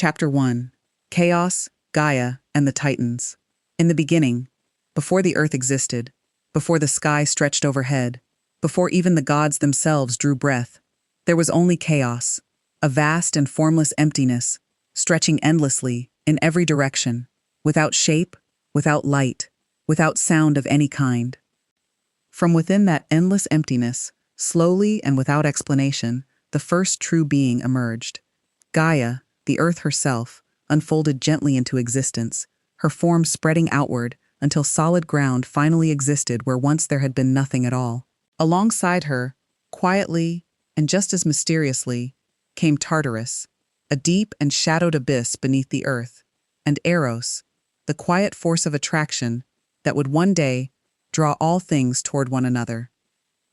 Chapter 1. Chaos, Gaia, and the Titans. In the beginning, before the earth existed, before the sky stretched overhead, before even the gods themselves drew breath, there was only chaos, a vast and formless emptiness, stretching endlessly, in every direction, without shape, without light, without sound of any kind. From within that endless emptiness, slowly and without explanation, the first true being emerged. Gaia, the earth herself, unfolded gently into existence, her form spreading outward until solid ground finally existed where once there had been nothing at all. Alongside her, quietly and just as mysteriously, came Tartarus, a deep and shadowed abyss beneath the earth, and Eros, the quiet force of attraction that would one day draw all things toward one another.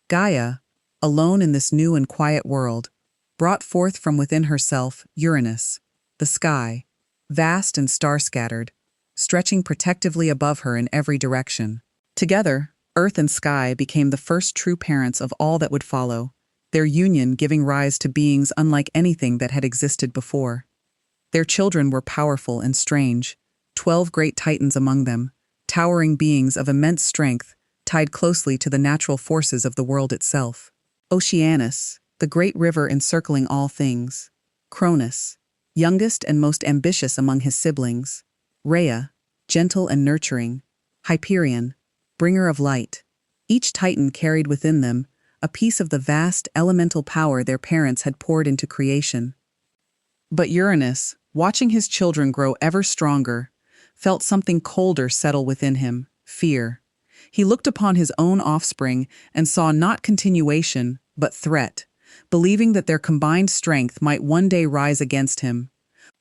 Gaia, alone in this new and quiet world, brought forth from within herself Uranus, the sky, vast and star-scattered, stretching protectively above her in every direction. Together, earth and sky became the first true parents of all that would follow, their union giving rise to beings unlike anything that had existed before. Their children were powerful and strange, 12 great titans among them, towering beings of immense strength, tied closely to the natural forces of the world itself. Oceanus, the great river encircling all things. Cronus, youngest and most ambitious among his siblings. Rhea, gentle and nurturing. Hyperion, bringer of light. Each titan carried within them a piece of the vast elemental power their parents had poured into creation. But Uranus, watching his children grow ever stronger, felt something colder settle within him, fear. He looked upon his own offspring and saw not continuation, but threat, believing that their combined strength might one day rise against him.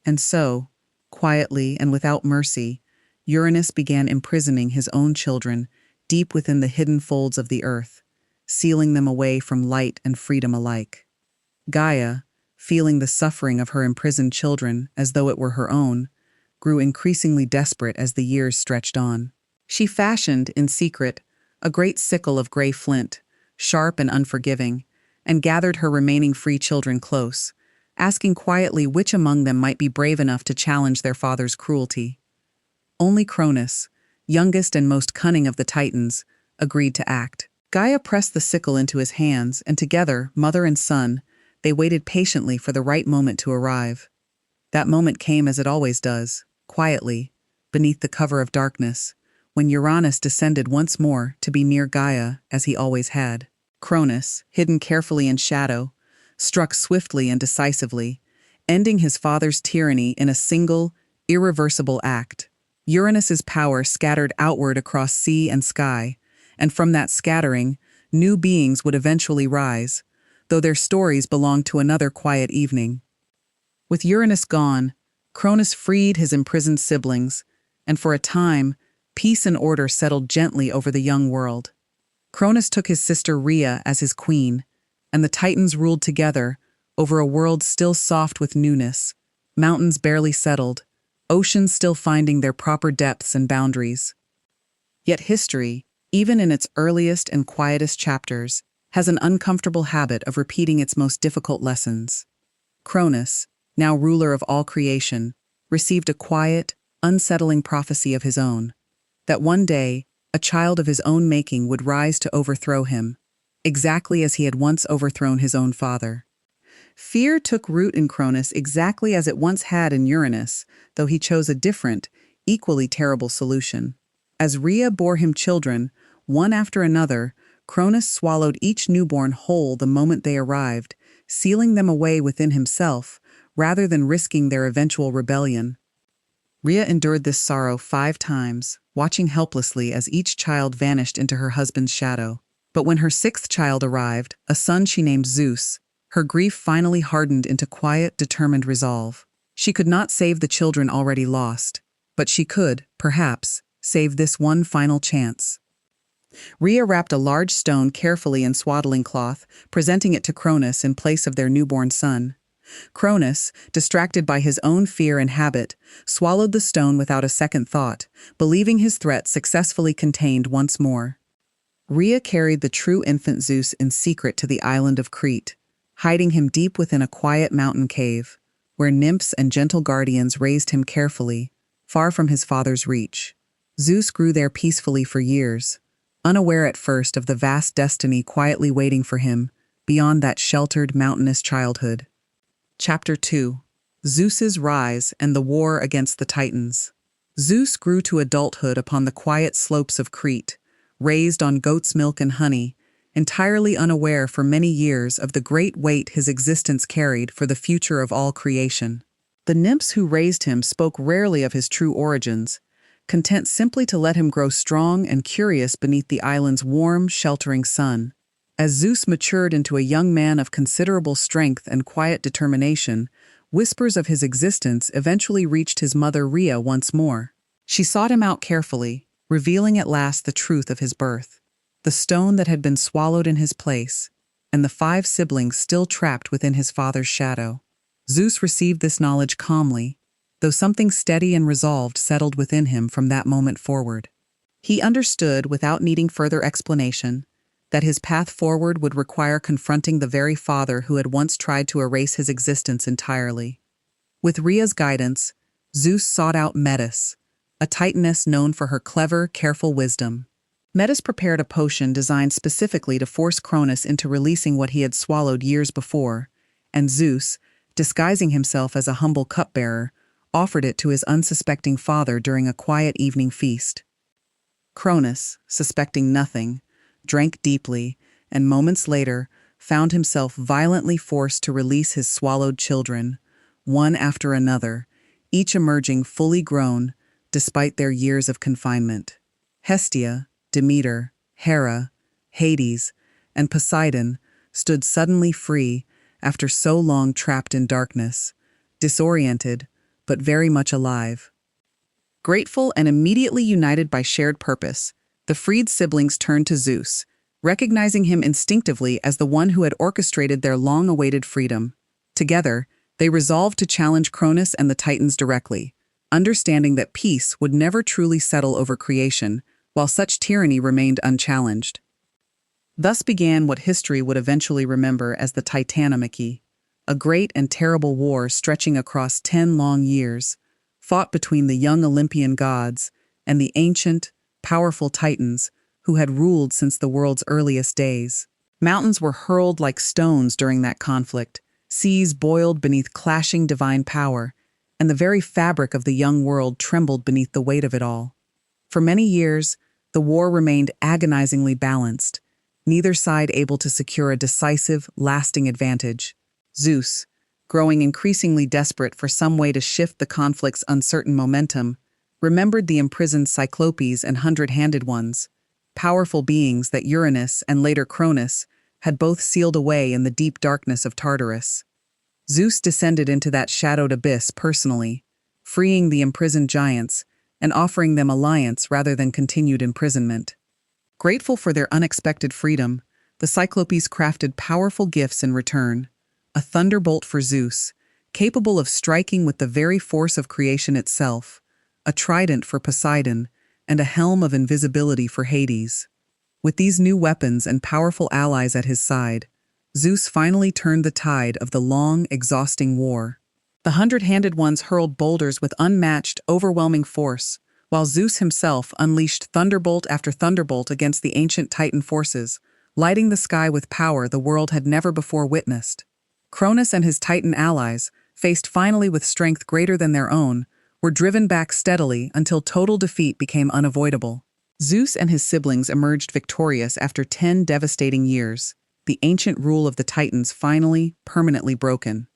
And so, quietly and without mercy, Uranus began imprisoning his own children deep within the hidden folds of the earth, sealing them away from light and freedom alike. Gaia, feeling the suffering of her imprisoned children as though it were her own, grew increasingly desperate as the years stretched on. She fashioned, in secret, a great sickle of gray flint, sharp and unforgiving, and gathered her remaining free children close, asking quietly which among them might be brave enough to challenge their father's cruelty. Only Cronus, youngest and most cunning of the Titans, agreed to act. Gaia pressed the sickle into his hands, and together, mother and son, they waited patiently for the right moment to arrive. That moment came as it always does, quietly, beneath the cover of darkness, when Uranus descended once more to be near Gaia as he always had. Cronus, hidden carefully in shadow, struck swiftly and decisively, ending his father's tyranny in a single, irreversible act. Uranus's power scattered outward across sea and sky, and from that scattering, new beings would eventually rise, though their stories belonged to another quiet evening. With Uranus gone, Cronus freed his imprisoned siblings, and for a time, peace and order settled gently over the young world. Cronus took his sister Rhea as his queen, and the Titans ruled together over a world still soft with newness, mountains barely settled, oceans still finding their proper depths and boundaries. Yet history, even in its earliest and quietest chapters, has an uncomfortable habit of repeating its most difficult lessons. Cronus, now ruler of all creation, received a quiet, unsettling prophecy of his own, that one day, a child of his own making would rise to overthrow him, exactly as he had once overthrown his own father. Fear took root in Cronus exactly as it once had in Uranus, though he chose a different, equally terrible solution. As Rhea bore him children, one after another, Cronus swallowed each newborn whole the moment they arrived, sealing them away within himself, rather than risking their eventual rebellion. Rhea endured this sorrow 5 times, watching helplessly as each child vanished into her husband's shadow. But when her 6th child arrived, a son she named Zeus, her grief finally hardened into quiet, determined resolve. She could not save the children already lost, but she could, perhaps, save this one final chance. Rhea wrapped a large stone carefully in swaddling cloth, presenting it to Cronus in place of their newborn son. Cronus, distracted by his own fear and habit, swallowed the stone without a second thought, believing his threat successfully contained once more. Rhea carried the true infant Zeus in secret to the island of Crete, hiding him deep within a quiet mountain cave, where nymphs and gentle guardians raised him carefully, far from his father's reach. Zeus grew there peacefully for years, unaware at first of the vast destiny quietly waiting for him beyond that sheltered, mountainous childhood. Chapter 2. Zeus's Rise and the War Against the Titans. Zeus grew to adulthood upon the quiet slopes of Crete, raised on goat's milk and honey, entirely unaware for many years of the great weight his existence carried for the future of all creation. The nymphs who raised him spoke rarely of his true origins, content simply to let him grow strong and curious beneath the island's warm, sheltering sun. As Zeus matured into a young man of considerable strength and quiet determination, whispers of his existence eventually reached his mother Rhea once more. She sought him out carefully, revealing at last the truth of his birth, the stone that had been swallowed in his place, and the 5 siblings still trapped within his father's shadow. Zeus received this knowledge calmly, though something steady and resolved settled within him from that moment forward. He understood, without needing further explanation, that his path forward would require confronting the very father who had once tried to erase his existence entirely. With Rhea's guidance, Zeus sought out Metis, a titaness known for her clever, careful wisdom. Metis prepared a potion designed specifically to force Cronus into releasing what he had swallowed years before, and Zeus, disguising himself as a humble cupbearer, offered it to his unsuspecting father during a quiet evening feast. Cronus, suspecting nothing, drank deeply, and moments later found himself violently forced to release his swallowed children, one after another, each emerging fully grown despite their years of confinement. Hestia, Demeter, Hera, Hades, and Poseidon stood suddenly free after so long trapped in darkness, disoriented, but very much alive. Grateful and immediately united by shared purpose, the freed siblings turned to Zeus, recognizing him instinctively as the one who had orchestrated their long-awaited freedom. Together, they resolved to challenge Cronus and the Titans directly, understanding that peace would never truly settle over creation, while such tyranny remained unchallenged. Thus began what history would eventually remember as the Titanomachy, a great and terrible war stretching across 10 long years, fought between the young Olympian gods and the ancient, powerful Titans who had ruled since the world's earliest days. Mountains were hurled like stones during that conflict, seas boiled beneath clashing divine power, and the very fabric of the young world trembled beneath the weight of it all. For many years, the war remained agonizingly balanced, neither side able to secure a decisive, lasting advantage. Zeus, growing increasingly desperate for some way to shift the conflict's uncertain momentum, remembered the imprisoned Cyclopes and Hundred-Handed Ones, powerful beings that Uranus and later Cronus had both sealed away in the deep darkness of Tartarus. Zeus descended into that shadowed abyss personally, freeing the imprisoned giants and offering them alliance rather than continued imprisonment. Grateful for their unexpected freedom, the Cyclopes crafted powerful gifts in return: a thunderbolt for Zeus, capable of striking with the very force of creation itself, a trident for Poseidon, and a helm of invisibility for Hades. With these new weapons and powerful allies at his side, Zeus finally turned the tide of the long, exhausting war. The Hundred-Handed Ones hurled boulders with unmatched, overwhelming force, while Zeus himself unleashed thunderbolt after thunderbolt against the ancient Titan forces, lighting the sky with power the world had never before witnessed. Cronus and his Titan allies, faced finally with strength greater than their own, were driven back steadily until total defeat became unavoidable. Zeus and his siblings emerged victorious after 10 devastating years, the ancient rule of the Titans finally, permanently broken.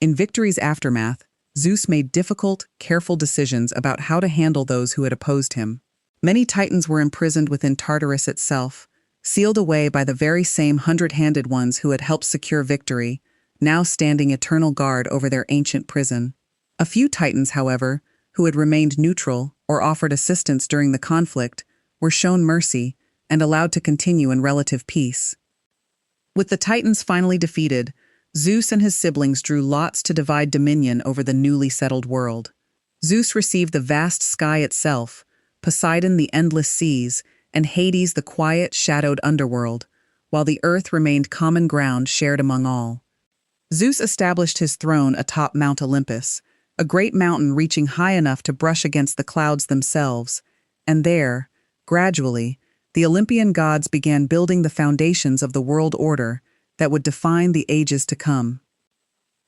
In victory's aftermath, Zeus made difficult, careful decisions about how to handle those who had opposed him. Many Titans were imprisoned within Tartarus itself, sealed away by the very same Hundred-Handed Ones who had helped secure victory, now standing eternal guard over their ancient prison. A few Titans, however, who had remained neutral or offered assistance during the conflict, were shown mercy and allowed to continue in relative peace. With the Titans finally defeated, Zeus and his siblings drew lots to divide dominion over the newly settled world. Zeus received the vast sky itself, Poseidon the endless seas, and Hades the quiet, shadowed underworld, while the earth remained common ground shared among all. Zeus established his throne atop Mount Olympus, a great mountain reaching high enough to brush against the clouds themselves, and there, gradually, the Olympian gods began building the foundations of the world order that would define the ages to come.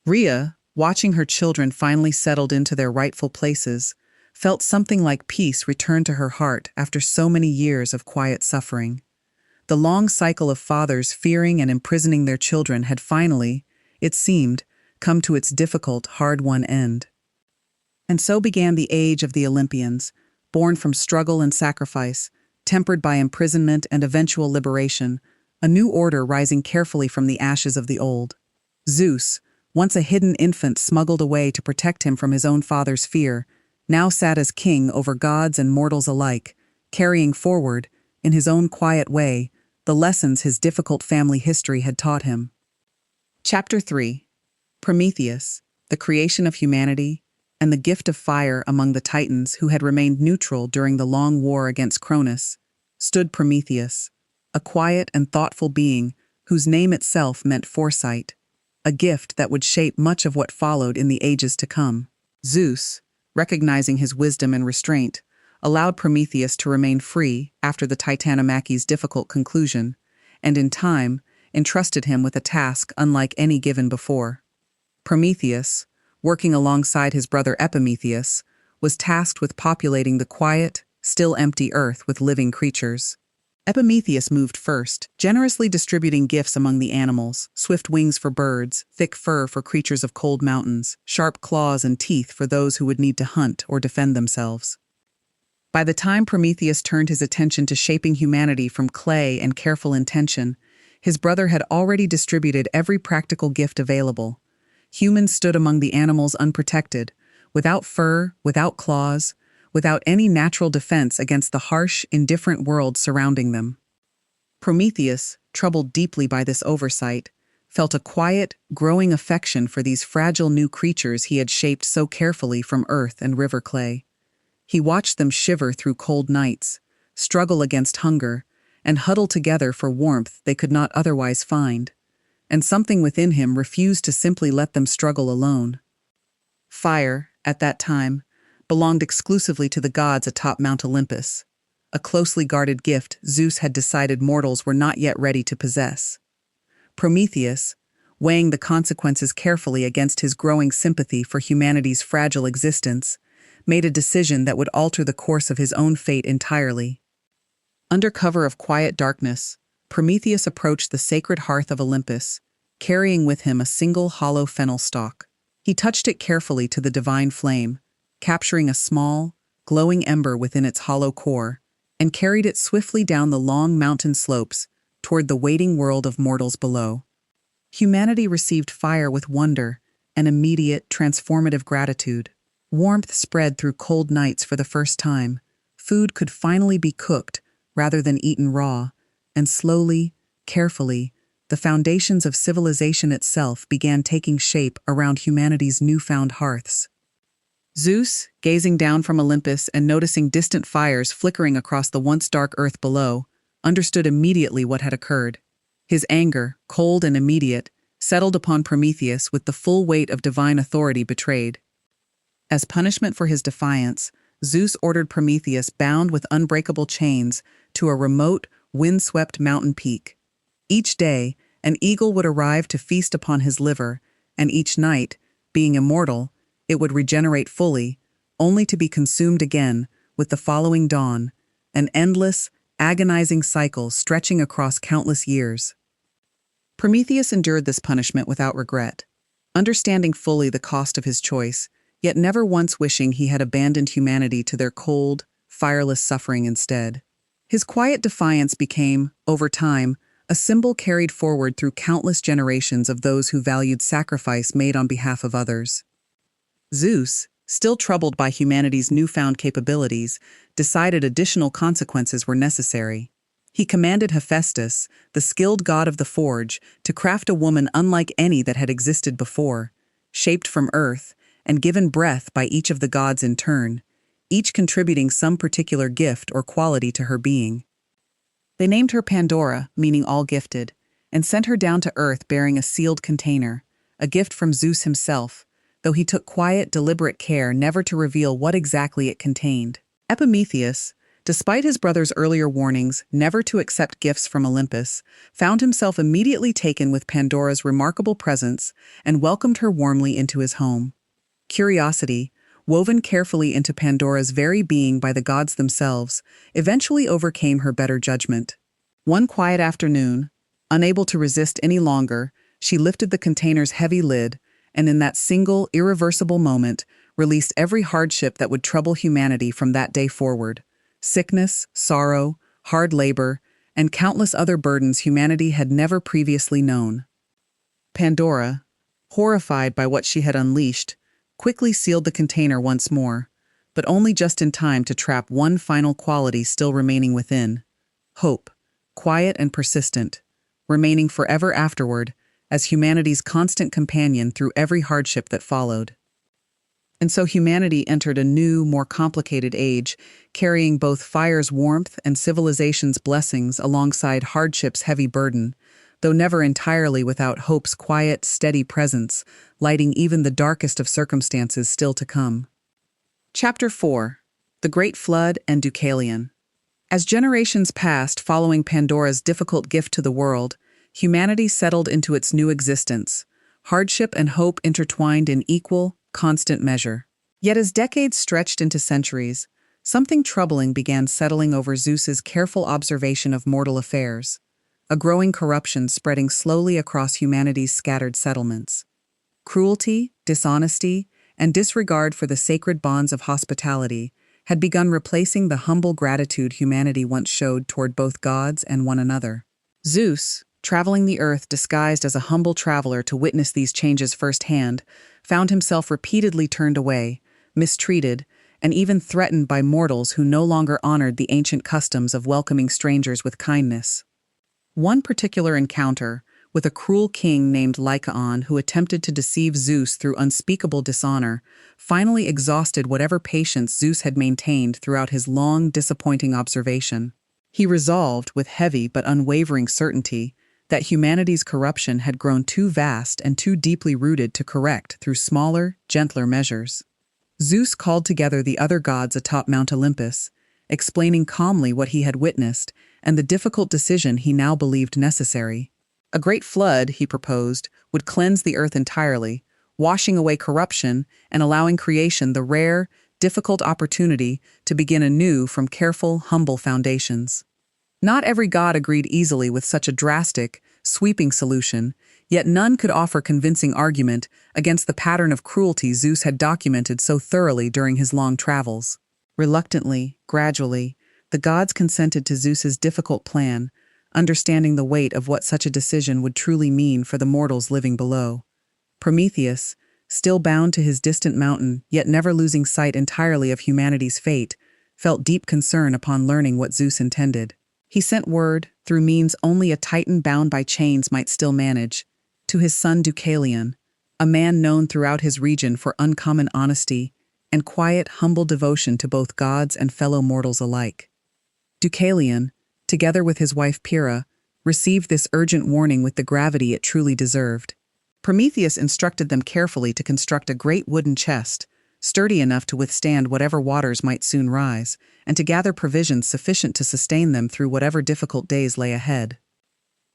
Rhea, watching her children finally settled into their rightful places, felt something like peace return to her heart after so many years of quiet suffering. The long cycle of fathers fearing and imprisoning their children had finally, it seemed, come to its difficult, hard-won end. And so began the age of the Olympians, born from struggle and sacrifice, tempered by imprisonment and eventual liberation, a new order rising carefully from the ashes of the old. Zeus, once a hidden infant smuggled away to protect him from his own father's fear, now sat as king over gods and mortals alike, carrying forward, in his own quiet way, the lessons his difficult family history had taught him. Chapter 3. Prometheus, the creation of humanity, and the gift of fire among the Titans who had remained neutral during the long war against Cronus, stood Prometheus, a quiet and thoughtful being whose name itself meant foresight, a gift that would shape much of what followed in the ages to come. Zeus, recognizing his wisdom and restraint, allowed Prometheus to remain free after the Titanomachi's difficult conclusion, and in time, entrusted him with a task unlike any given before. Prometheus, working alongside his brother Epimetheus, was tasked with populating the quiet, still empty earth with living creatures. Epimetheus moved first, generously distributing gifts among the animals, swift wings for birds, thick fur for creatures of cold mountains, sharp claws and teeth for those who would need to hunt or defend themselves. By the time Prometheus turned his attention to shaping humanity from clay and careful intention, his brother had already distributed every practical gift available. Humans stood among the animals unprotected, without fur, without claws, without any natural defense against the harsh, indifferent world surrounding them. Prometheus, troubled deeply by this oversight, felt a quiet, growing affection for these fragile new creatures he had shaped so carefully from earth and river clay. He watched them shiver through cold nights, struggle against hunger, and huddle together for warmth they could not otherwise find, and something within him refused to simply let them struggle alone. Fire, at that time, belonged exclusively to the gods atop Mount Olympus, a closely guarded gift Zeus had decided mortals were not yet ready to possess. Prometheus, weighing the consequences carefully against his growing sympathy for humanity's fragile existence, made a decision that would alter the course of his own fate entirely. Under cover of quiet darkness, Prometheus approached the sacred hearth of Olympus, carrying with him a single hollow fennel stalk. He touched it carefully to the divine flame, capturing a small, glowing ember within its hollow core, and carried it swiftly down the long mountain slopes toward the waiting world of mortals below. Humanity received fire with wonder and immediate, transformative gratitude. Warmth spread through cold nights for the first time. Food could finally be cooked rather than eaten raw, and slowly, carefully, the foundations of civilization itself began taking shape around humanity's newfound hearths. Zeus, gazing down from Olympus and noticing distant fires flickering across the once dark earth below, understood immediately what had occurred. His anger, cold and immediate, settled upon Prometheus with the full weight of divine authority betrayed. As punishment for his defiance, Zeus ordered Prometheus bound with unbreakable chains to a remote, wind-swept mountain peak. Each day, an eagle would arrive to feast upon his liver, and each night, being immortal, it would regenerate fully, only to be consumed again with the following dawn, an endless, agonizing cycle stretching across countless years. Prometheus endured this punishment without regret, understanding fully the cost of his choice, yet never once wishing he had abandoned humanity to their cold, fireless suffering instead. His quiet defiance became, over time, a symbol carried forward through countless generations of those who valued sacrifice made on behalf of others. Zeus, still troubled by humanity's newfound capabilities, decided additional consequences were necessary. He commanded Hephaestus, the skilled god of the forge, to craft a woman unlike any that had existed before, shaped from earth, and given breath by each of the gods in turn, each contributing some particular gift or quality to her being. They named her Pandora, meaning all gifted, and sent her down to earth bearing a sealed container, a gift from Zeus himself, though he took quiet, deliberate care never to reveal what exactly it contained. Epimetheus, despite his brother's earlier warnings never to accept gifts from Olympus, found himself immediately taken with Pandora's remarkable presence and welcomed her warmly into his home. Curiosity, woven carefully into Pandora's very being by the gods themselves, eventually overcame her better judgment. One quiet afternoon, unable to resist any longer, she lifted the container's heavy lid and in that single, irreversible moment, released every hardship that would trouble humanity from that day forward. Sickness, sorrow, hard labor, and countless other burdens humanity had never previously known. Pandora, horrified by what she had unleashed, quickly sealed the container once more, but only just in time to trap one final quality still remaining within: hope, quiet and persistent, remaining forever afterward as humanity's constant companion through every hardship that followed. And so humanity entered a new, more complicated age, carrying both fire's warmth and civilization's blessings alongside hardship's heavy burden, though never entirely without hope's quiet, steady presence, lighting even the darkest of circumstances still to come. Chapter 4: The Great Flood and Deucalion. As generations passed following Pandora's difficult gift to the world, humanity settled into its new existence, hardship and hope intertwined in equal, constant measure. Yet as decades stretched into centuries, something troubling began settling over Zeus's careful observation of mortal affairs, a growing corruption spreading slowly across humanity's scattered settlements. Cruelty, dishonesty, and disregard for the sacred bonds of hospitality had begun replacing the humble gratitude humanity once showed toward both gods and one another. Zeus, traveling the earth disguised as a humble traveler to witness these changes firsthand, found himself repeatedly turned away, mistreated, and even threatened by mortals who no longer honored the ancient customs of welcoming strangers with kindness. One particular encounter, with a cruel king named Lycaon who attempted to deceive Zeus through unspeakable dishonor, finally exhausted whatever patience Zeus had maintained throughout his long, disappointing observation. He resolved, with heavy but unwavering certainty, that humanity's corruption had grown too vast and too deeply rooted to correct through smaller, gentler measures. Zeus called together the other gods atop Mount Olympus, explaining calmly what he had witnessed and the difficult decision he now believed necessary. A great flood, he proposed, would cleanse the earth entirely, washing away corruption and allowing creation the rare, difficult opportunity to begin anew from careful, humble foundations. Not every god agreed easily with such a drastic, sweeping solution, yet none could offer convincing argument against the pattern of cruelty Zeus had documented so thoroughly during his long travels. Reluctantly, gradually, the gods consented to Zeus's difficult plan, understanding the weight of what such a decision would truly mean for the mortals living below. Prometheus, still bound to his distant mountain, yet never losing sight entirely of humanity's fate, felt deep concern upon learning what Zeus intended. He sent word, through means only a titan bound by chains might still manage, to his son Deucalion, a man known throughout his region for uncommon honesty and quiet, humble devotion to both gods and fellow mortals alike. Deucalion, together with his wife Pyrrha, received this urgent warning with the gravity it truly deserved. Prometheus instructed them carefully to construct a great wooden chest, sturdy enough to withstand whatever waters might soon rise, and to gather provisions sufficient to sustain them through whatever difficult days lay ahead.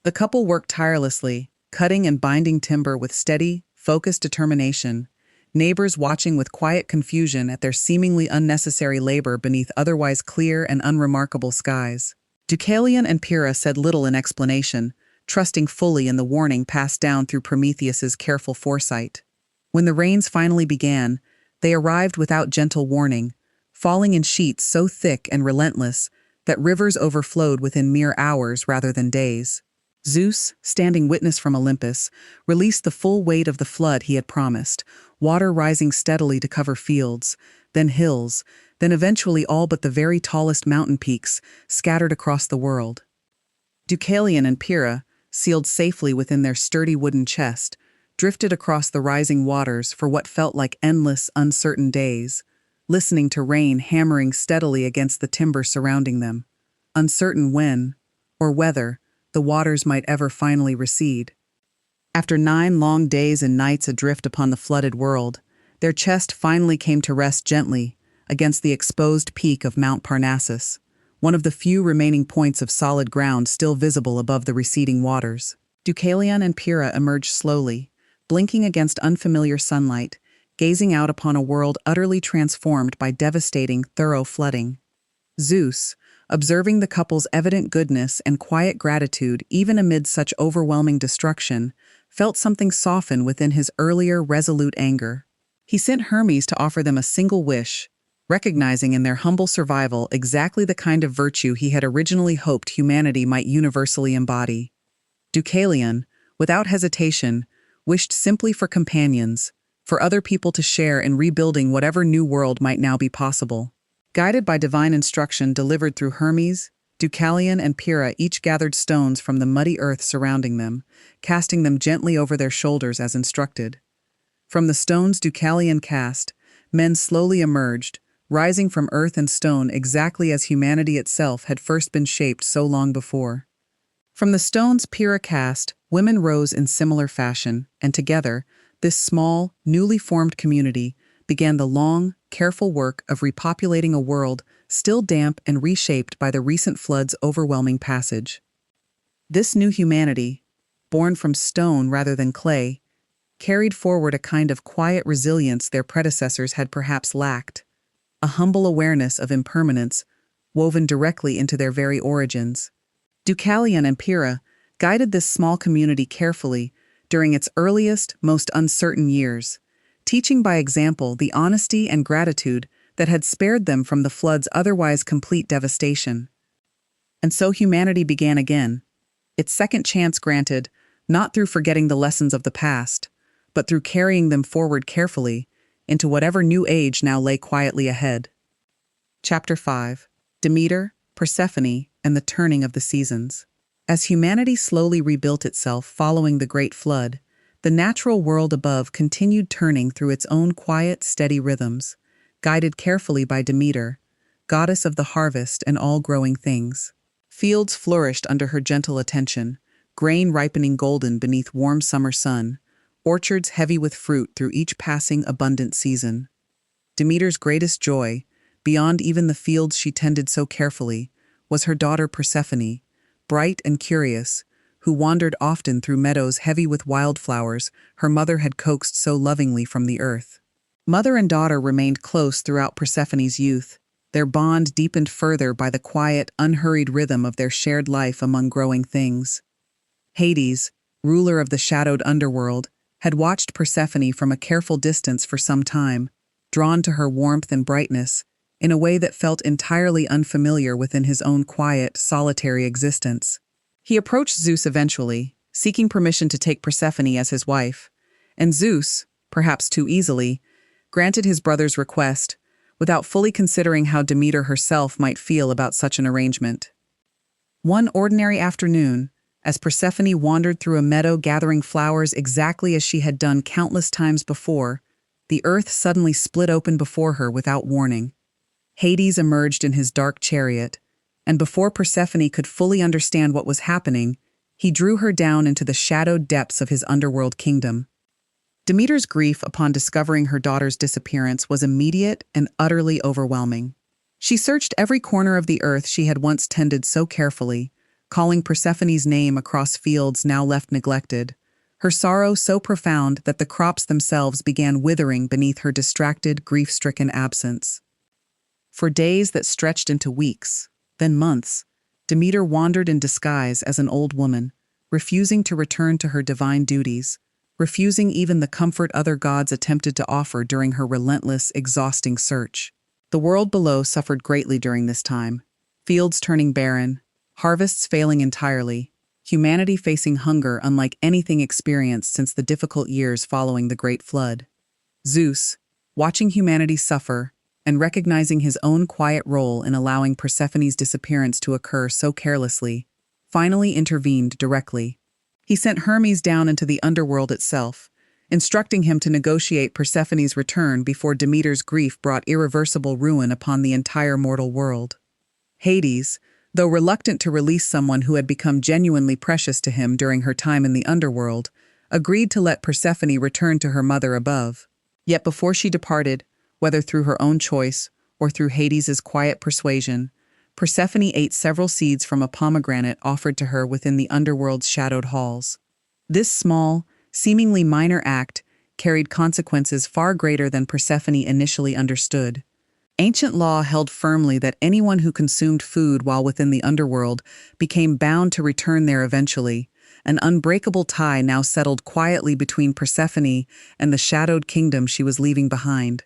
The couple worked tirelessly, cutting and binding timber with steady, focused determination, neighbors watching with quiet confusion at their seemingly unnecessary labor beneath otherwise clear and unremarkable skies. Deucalion and Pyrrha said little in explanation, trusting fully in the warning passed down through Prometheus's careful foresight. When the rains finally began, they arrived without gentle warning, falling in sheets so thick and relentless that rivers overflowed within mere hours rather than days. Zeus, standing witness from Olympus, released the full weight of the flood he had promised, water rising steadily to cover fields, then hills, then eventually all but the very tallest mountain peaks scattered across the world. Deucalion and Pyrrha, sealed safely within their sturdy wooden chest, drifted across the rising waters for what felt like endless, uncertain days, listening to rain hammering steadily against the timber surrounding them, uncertain when, or whether, the waters might ever finally recede. After 9 long days and nights adrift upon the flooded world, their chest finally came to rest gently against the exposed peak of Mount Parnassus, one of the few remaining points of solid ground still visible above the receding waters. Deucalion and Pyrrha emerged slowly, blinking against unfamiliar sunlight, gazing out upon a world utterly transformed by devastating, thorough flooding. Zeus, observing the couple's evident goodness and quiet gratitude even amid such overwhelming destruction, felt something soften within his earlier resolute anger. He sent Hermes to offer them a single wish, recognizing in their humble survival exactly the kind of virtue he had originally hoped humanity might universally embody. Deucalion, without hesitation, wished simply for companions, for other people to share in rebuilding whatever new world might now be possible. Guided by divine instruction delivered through Hermes, Deucalion and Pyrrha each gathered stones from the muddy earth surrounding them, casting them gently over their shoulders as instructed. From the stones Deucalion cast, men slowly emerged, rising from earth and stone exactly as humanity itself had first been shaped so long before. From the stones Pyrrha cast, women rose in similar fashion, and together, this small, newly formed community began the long, careful work of repopulating a world still damp and reshaped by the recent flood's overwhelming passage. This new humanity, born from stone rather than clay, carried forward a kind of quiet resilience their predecessors had perhaps lacked, a humble awareness of impermanence woven directly into their very origins. Deucalion and Pyrrha guided this small community carefully during its earliest, most uncertain years, teaching by example the honesty and gratitude that had spared them from the flood's otherwise complete devastation. And so humanity began again, its second chance granted, not through forgetting the lessons of the past, but through carrying them forward carefully into whatever new age now lay quietly ahead. Chapter 5. Demeter, Persephone, and the Turning of the Seasons. As humanity slowly rebuilt itself following the Great Flood, the natural world above continued turning through its own quiet, steady rhythms, guided carefully by Demeter, goddess of the harvest and all growing things. Fields flourished under her gentle attention, grain ripening golden beneath warm summer sun, orchards heavy with fruit through each passing abundant season. Demeter's greatest joy, beyond even the fields she tended so carefully, was her daughter Persephone, bright and curious, who wandered often through meadows heavy with wildflowers her mother had coaxed so lovingly from the earth. Mother and daughter remained close throughout Persephone's youth, their bond deepened further by the quiet, unhurried rhythm of their shared life among growing things. Hades, ruler of the shadowed underworld, had watched Persephone from a careful distance for some time, drawn to her warmth and brightness, in a way that felt entirely unfamiliar within his own quiet, solitary existence. He approached Zeus eventually, seeking permission to take Persephone as his wife, and Zeus, perhaps too easily, granted his brother's request, without fully considering how Demeter herself might feel about such an arrangement. One ordinary afternoon, as Persephone wandered through a meadow gathering flowers exactly as she had done countless times before, the earth suddenly split open before her without warning. Hades emerged in his dark chariot, and before Persephone could fully understand what was happening, he drew her down into the shadowed depths of his underworld kingdom. Demeter's grief upon discovering her daughter's disappearance was immediate and utterly overwhelming. She searched every corner of the earth she had once tended so carefully, calling Persephone's name across fields now left neglected, her sorrow so profound that the crops themselves began withering beneath her distracted, grief-stricken absence. For days that stretched into weeks, then months, Demeter wandered in disguise as an old woman, refusing to return to her divine duties, refusing even the comfort other gods attempted to offer during her relentless, exhausting search. The world below suffered greatly during this time, fields turning barren, harvests failing entirely, humanity facing hunger unlike anything experienced since the difficult years following the Great Flood. Zeus, watching humanity suffer, and recognizing his own quiet role in allowing Persephone's disappearance to occur so carelessly, finally intervened directly. He sent Hermes down into the underworld itself, instructing him to negotiate Persephone's return before Demeter's grief brought irreversible ruin upon the entire mortal world. Hades, though reluctant to release someone who had become genuinely precious to him during her time in the underworld, agreed to let Persephone return to her mother above. Yet before she departed, whether through her own choice or through Hades's quiet persuasion, Persephone ate several seeds from a pomegranate offered to her within the underworld's shadowed halls. This small, seemingly minor act carried consequences far greater than Persephone initially understood. Ancient law held firmly that anyone who consumed food while within the underworld became bound to return there eventually. An unbreakable tie now settled quietly between Persephone and the shadowed kingdom she was leaving behind.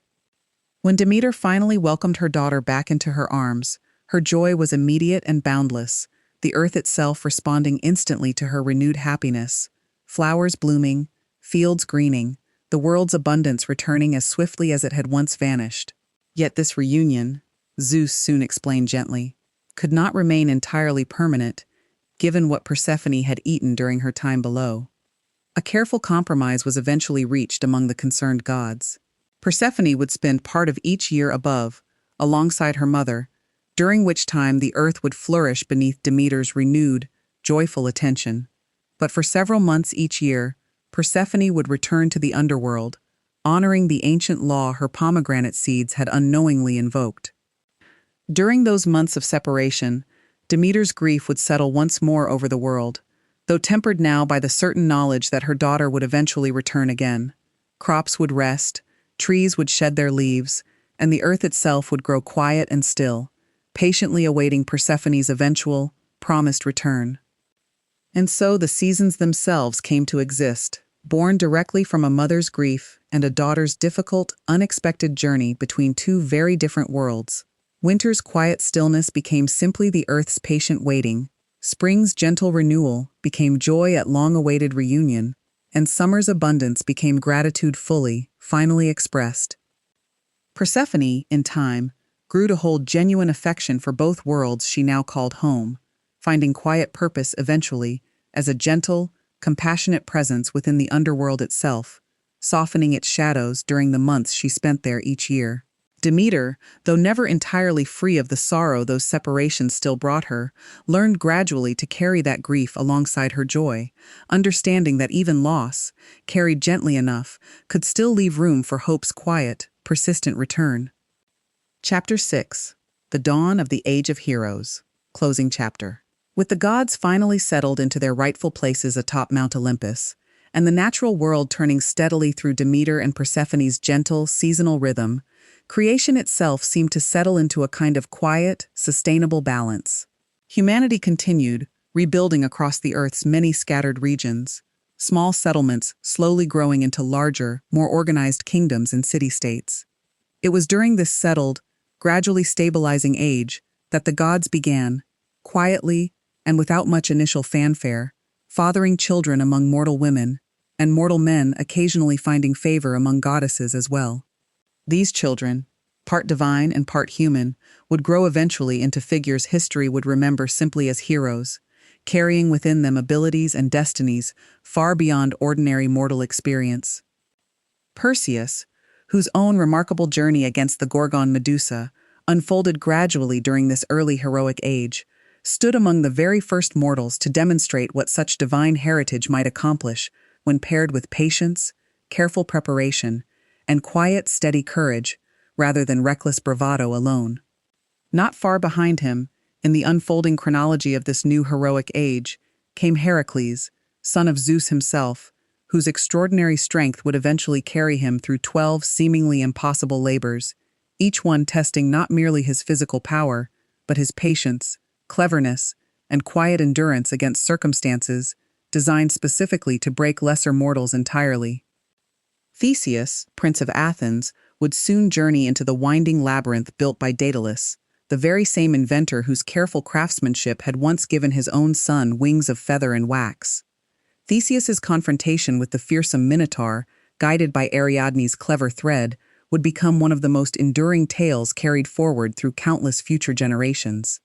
When Demeter finally welcomed her daughter back into her arms, her joy was immediate and boundless, the earth itself responding instantly to her renewed happiness. Flowers blooming, fields greening, the world's abundance returning as swiftly as it had once vanished. Yet this reunion, Zeus soon explained gently, could not remain entirely permanent, given what Persephone had eaten during her time below. A careful compromise was eventually reached among the concerned gods. Persephone would spend part of each year above, alongside her mother, during which time the earth would flourish beneath Demeter's renewed, joyful attention. But for several months each year, Persephone would return to the underworld, honoring the ancient law her pomegranate seeds had unknowingly invoked. During those months of separation, Demeter's grief would settle once more over the world, though tempered now by the certain knowledge that her daughter would eventually return again. Crops would rest, trees would shed their leaves, and the earth itself would grow quiet and still, patiently awaiting Persephone's eventual, promised return. And so the seasons themselves came to exist, born directly from a mother's grief and a daughter's difficult, unexpected journey between two very different worlds. Winter's quiet stillness became simply the earth's patient waiting, spring's gentle renewal became joy at long-awaited reunion, and summer's abundance became gratitude fully, finally expressed. Persephone, in time, grew to hold genuine affection for both worlds she now called home, finding quiet purpose eventually as a gentle, compassionate presence within the underworld itself, softening its shadows during the months she spent there each year. Demeter, though never entirely free of the sorrow those separations still brought her, learned gradually to carry that grief alongside her joy, understanding that even loss, carried gently enough, could still leave room for hope's quiet, persistent return. Chapter 6. The Dawn of the Age of Heroes. Closing chapter. With the gods finally settled into their rightful places atop Mount Olympus, and the natural world turning steadily through Demeter and Persephone's gentle, seasonal rhythm, creation itself seemed to settle into a kind of quiet, sustainable balance. Humanity continued, rebuilding across the Earth's many scattered regions, small settlements slowly growing into larger, more organized kingdoms and city-states. It was during this settled, gradually stabilizing age that the gods began, quietly and without much initial fanfare, fathering children among mortal women, and mortal men occasionally finding favor among goddesses as well. These children, part divine and part human, would grow eventually into figures history would remember simply as heroes, carrying within them abilities and destinies far beyond ordinary mortal experience. Perseus, whose own remarkable journey against the Gorgon Medusa unfolded gradually during this early heroic age, stood among the very first mortals to demonstrate what such divine heritage might accomplish when paired with patience, careful preparation, and quiet, steady courage, rather than reckless bravado alone. Not far behind him, in the unfolding chronology of this new heroic age, came Heracles, son of Zeus himself, whose extraordinary strength would eventually carry him through 12 seemingly impossible labors, each one testing not merely his physical power, but his patience, cleverness, and quiet endurance against circumstances designed specifically to break lesser mortals entirely. Theseus, Prince of Athens, would soon journey into the winding labyrinth built by Daedalus, the very same inventor whose careful craftsmanship had once given his own son wings of feather and wax. Theseus's confrontation with the fearsome Minotaur, guided by Ariadne's clever thread, would become one of the most enduring tales carried forward through countless future generations.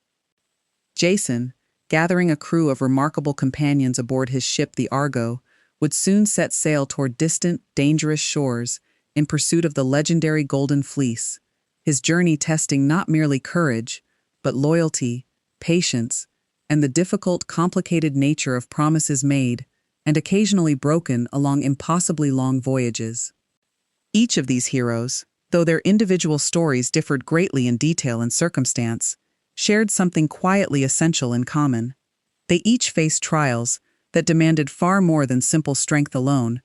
Jason, gathering a crew of remarkable companions aboard his ship the Argo, would soon set sail toward distant, dangerous shores in pursuit of the legendary Golden Fleece, his journey testing not merely courage, but loyalty, patience, and the difficult, complicated nature of promises made and occasionally broken along impossibly long voyages. Each of these heroes, though their individual stories differed greatly in detail and circumstance, shared something quietly essential in common. They each faced trials that demanded far more than simple strength alone,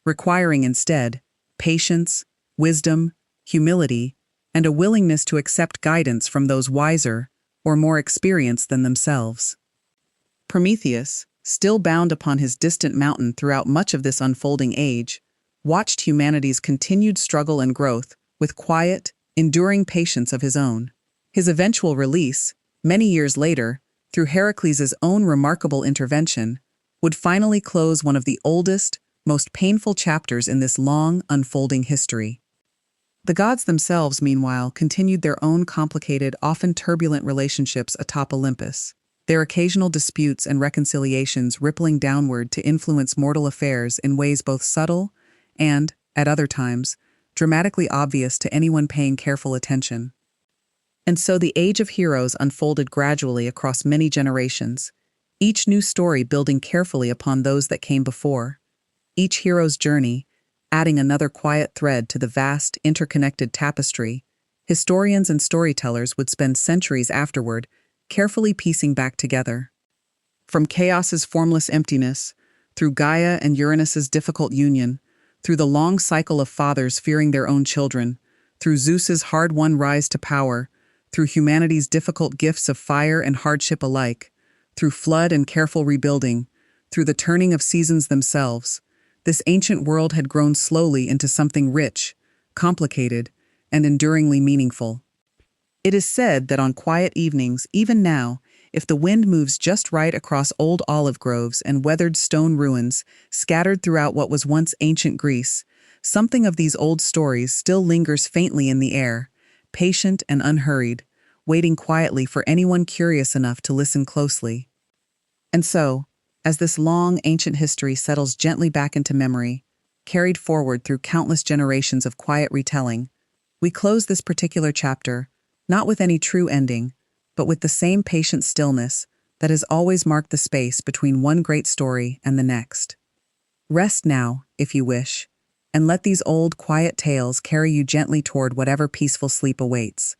requiring instead patience, wisdom, humility, and a willingness to accept guidance from those wiser or more experienced than themselves. Prometheus, still bound upon his distant mountain throughout much of this unfolding age, watched humanity's continued struggle and growth with quiet, enduring patience of his own. His eventual release, many years later, through Heracles' own remarkable intervention, would finally close one of the oldest, most painful chapters in this long, unfolding history. The gods themselves, meanwhile, continued their own complicated, often turbulent relationships atop Olympus, their occasional disputes and reconciliations rippling downward to influence mortal affairs in ways both subtle and, at other times, dramatically obvious to anyone paying careful attention. And so the Age of Heroes unfolded gradually across many generations, each new story building carefully upon those that came before. Each hero's journey, adding another quiet thread to the vast, interconnected tapestry, historians and storytellers would spend centuries afterward carefully piecing back together. From chaos's formless emptiness, through Gaia and Uranus's difficult union, through the long cycle of fathers fearing their own children, through Zeus's hard-won rise to power, through humanity's difficult gifts of fire and hardship alike, through flood and careful rebuilding, through the turning of seasons themselves, this ancient world had grown slowly into something rich, complicated, and enduringly meaningful. It is said that on quiet evenings, even now, if the wind moves just right across old olive groves and weathered stone ruins scattered throughout what was once ancient Greece, something of these old stories still lingers faintly in the air, patient and unhurried, waiting quietly for anyone curious enough to listen closely. And so, as this long, ancient history settles gently back into memory, carried forward through countless generations of quiet retelling, we close this particular chapter, not with any true ending, but with the same patient stillness that has always marked the space between one great story and the next. Rest now, if you wish, and let these old, quiet tales carry you gently toward whatever peaceful sleep awaits.